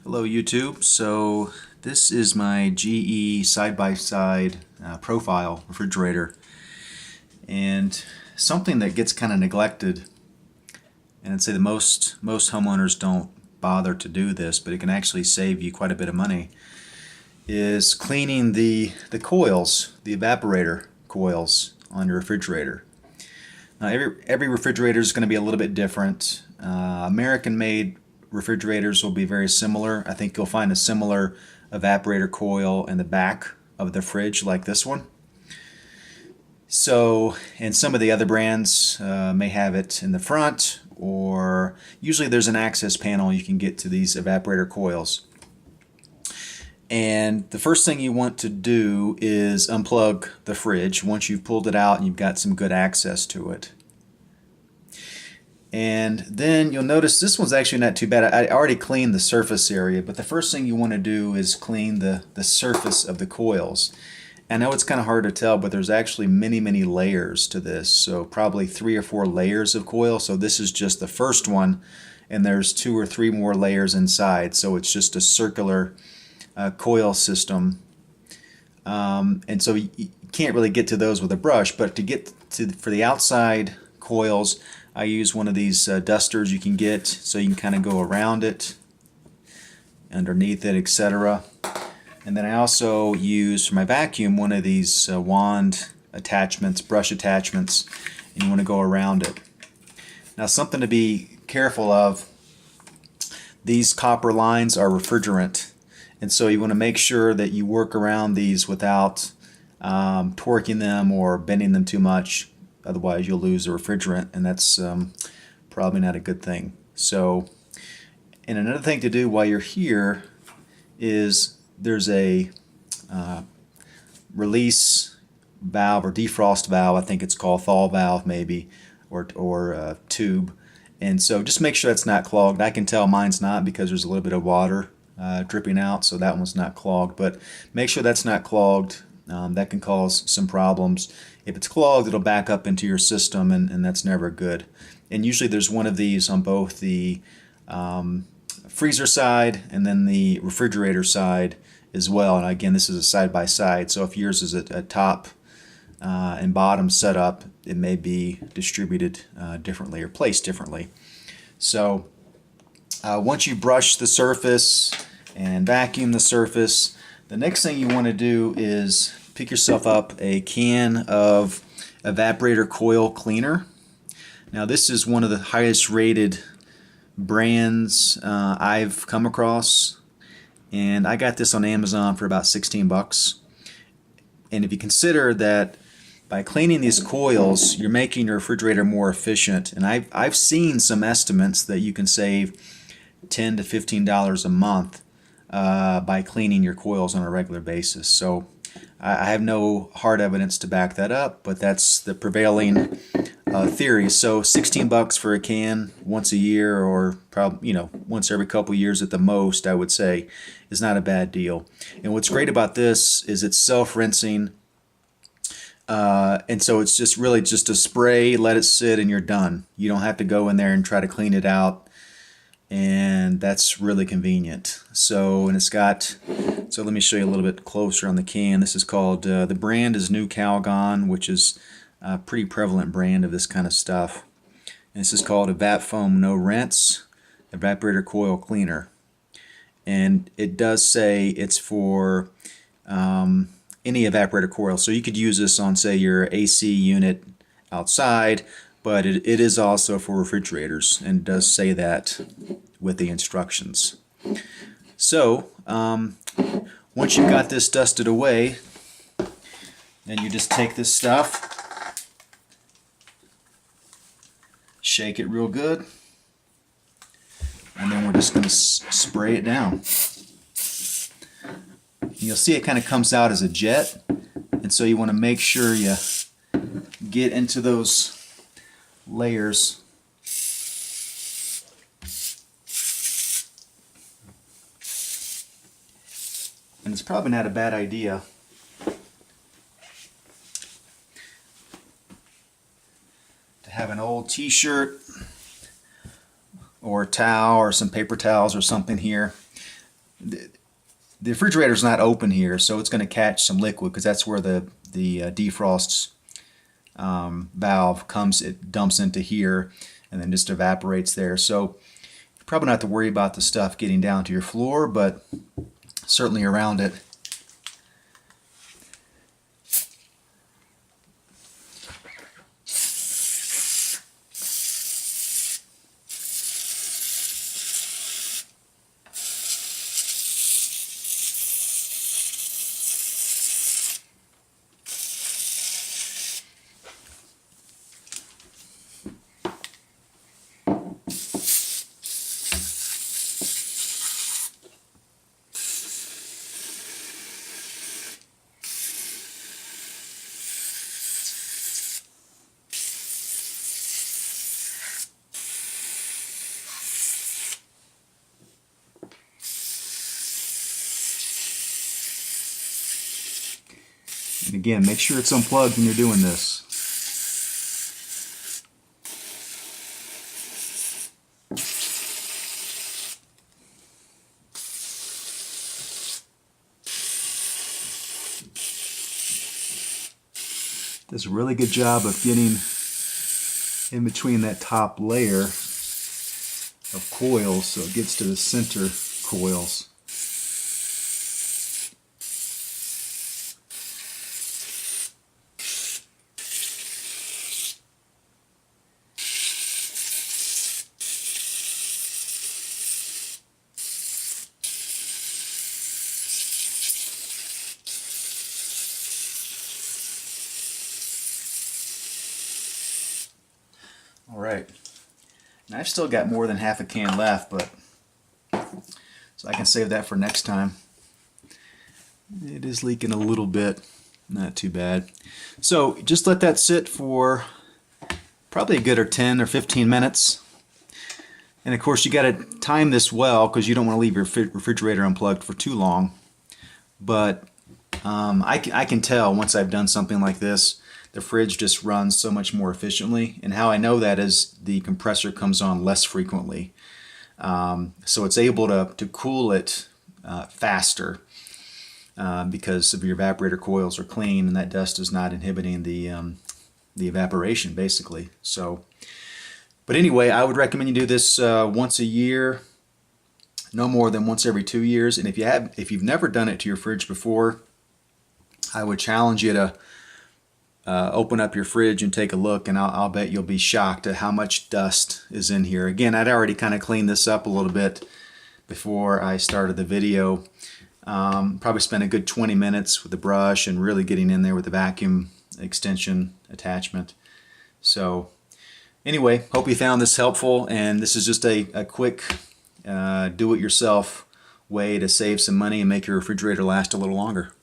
Hello YouTube. So this is my GE side-by-side profile refrigerator, and something that gets kind of neglected, and I'd say that most homeowners don't bother to do this, but it can actually save you quite a bit of money, is cleaning the coils, the evaporator coils on your refrigerator. Now every refrigerator is going to be a little bit different. American-made refrigerators will be very similar. I think you'll find a similar evaporator coil in the back of the fridge like this one. So, and some of the other brands may have it in the front, or usually there's an access panel you can get to these evaporator coils. And the first thing you want to do is unplug the fridge once you've pulled it out and you've got some good access to it. And then you'll notice this one's actually not too bad. I already cleaned the surface area, but the first thing you want to do is clean the surface of the coils. I know it's kind of hard to tell, but there's actually many layers to this. So probably 3 or 4 layers of coil. So this is just the first one, and there's 2 or 3 more layers inside. So it's just a circular coil system. And so you can't really get to those with a brush, but to get to for the outside coils, I use one of these dusters you can get, so you can kind of go around it, underneath it, etc. And then I also use for my vacuum one of these wand attachments, brush attachments, and you want to go around it. Now, something to be careful of, these copper lines are refrigerant, and so you want to make sure that you work around these without torquing them or bending them too much. Otherwise you'll lose the refrigerant, and that's probably not a good thing. So, and another thing to do while you're here is there's a release valve or defrost valve, I think it's called, thaw valve maybe, or tube. And so just make sure that's not clogged. I can tell mine's not because there's a little bit of water dripping out, so that one's not clogged. But make sure that's not clogged. That can cause some problems. If it's clogged, it'll back up into your system, and that's never good. And usually there's one of these on both the freezer side and then the refrigerator side as well. And again, this is a side-by-side, so if yours is a top and bottom setup, it may be distributed differently or placed differently. So once you brush the surface and vacuum the surface, the next thing you want to do is pick yourself up a can of evaporator coil cleaner. Now, this is one of the highest rated brands I've come across, and I got this on Amazon for about 16 bucks. And if you consider that by cleaning these coils, you're making your refrigerator more efficient, and I've seen some estimates that you can save $10 to $15 a month by cleaning your coils on a regular basis. So I have no hard evidence to back that up, but that's the prevailing theory. So 16 bucks for a can once a year, or probably once every couple years at the most, I would say, is not a bad deal. And what's great about this is it's self-rinsing, and so it's just really just a spray, let it sit, and you're done. You don't have to go in there and try to clean it out, and that's really convenient. So, and it's got, so let me show you a little bit closer on the can. This is called, the brand is Nu-Calgon, which is a pretty prevalent brand of this kind of stuff. And this is called Evap No Rinse Evaporator Coil Cleaner. And it does say it's for any evaporator coil. So you could use this on, say, your AC unit outside, but it is also for refrigerators, and it does say that with the instructions. So once you've got this dusted away, then you just take this stuff, shake it real good, and then we're just going to spray it down. And you'll see it kind of comes out as a jet, and so you want to make sure you get into those layers. And it's probably not a bad idea to have an old t-shirt or a towel or some paper towels or something here the refrigerator is not open here, so it's going to catch some liquid because that's where the defrost valve comes. It dumps into here and then just evaporates there. So you probably not have to worry about the stuff getting down to your floor, but certainly around it. And again, make sure it's unplugged when you're doing this. Does a really good job of getting in between that top layer of coils so it gets to the center coils. All right, and I've still got more than half a can left, but so I can save that for next time. It is leaking a little bit, not too bad. So just let that sit for probably a good 10 or 15 minutes. And of course you got to time this well because you don't want to leave your refrigerator unplugged for too long. But I can tell once I've done something like this, the fridge just runs so much more efficiently. And how I know that is the compressor comes on less frequently. So it's able to cool it faster because of your evaporator coils are clean and that dust is not inhibiting the evaporation basically. So, but anyway, I would recommend you do this once a year, no more than once every 2 years. And if you've never done it to your fridge before, I would challenge you to open up your fridge and take a look, and I'll bet you'll be shocked at how much dust is in here. Again, I'd already kind of cleaned this up a little bit before I started the video. Probably spent a good 20 minutes with the brush and really getting in there with the vacuum extension attachment. So anyway, hope you found this helpful, and this is just a quick do-it-yourself way to save some money and make your refrigerator last a little longer.